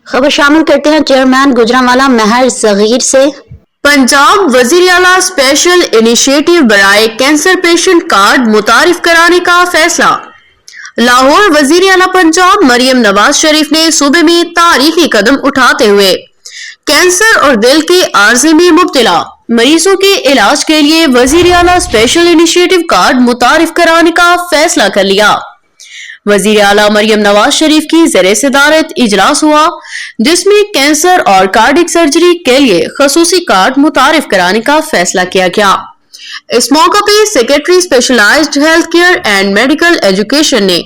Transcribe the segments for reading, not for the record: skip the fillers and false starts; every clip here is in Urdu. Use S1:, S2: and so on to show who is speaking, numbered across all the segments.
S1: خبر شامل کرتے ہیں چیئرمین گجرانوالہ مہر صغیر سے۔
S2: پنجاب وزیر اعلیٰ اسپیشل انیشیٹو برائے کینسر پیشنٹ کارڈ متعارف کرانے کا فیصلہ۔ لاہور۔ وزیر اعلیٰ پنجاب مریم نواز شریف نے صوبے میں تاریخی قدم اٹھاتے ہوئے کینسر اور دل کے عارضے میں مبتلا مریضوں کے علاج کے لیے وزیر اعلیٰ اسپیشل انیشیٹو کارڈ متعارف کرانے کا فیصلہ کر لیا۔ وزیر اعلیٰ مریم نواز شریف کی زیر صدارت اجلاس ہوا جس میں کینسر اور کارڈک سرجری کے لیے خصوصی کارڈ متعارف کرانے کا فیصلہ کیا گیا۔ اس موقع پہ secretary specialised health care and medical education نے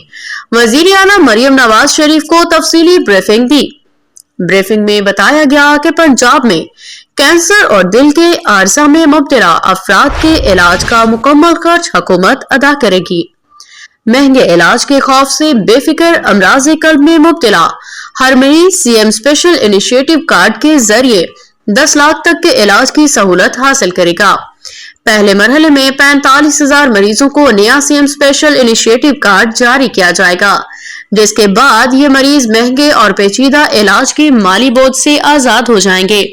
S2: وزیر اعلیٰ مریم نواز شریف کو تفصیلی بریفنگ دی۔ بریفنگ میں بتایا گیا کہ پنجاب میں کینسر اور دل کے عارضہ میں مبتلا افراد کے علاج کا مکمل خرچ حکومت ادا کرے گی۔ مہنگے علاج کے خوف سے بے فکر امراض قلب میں مبتلا ہر مریض C M special initiative card کے ذریعے 10 لاکھ تک کے علاج کی سہولت حاصل کرے گا۔ پہلے مرحلے میں 45,000 مریضوں کو نیا C M special initiative card جاری کیا جائے گا، جس کے بعد یہ مریض مہنگے اور پیچیدہ علاج کے مالی بوجھ سے آزاد ہو جائیں گے۔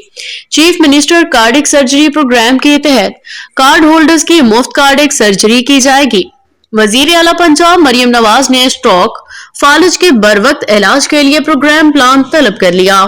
S2: Chief minister cardiac surgery programme کے تحت کارڈ ہولڈرز کی مفت کارڈک سرجری کی جائے گی۔ وزیر اعلیٰ پنجاب مریم نواز نے اسٹروک فالج کے بروقت علاج کے لیے پروگرام پلان طلب کر لیا۔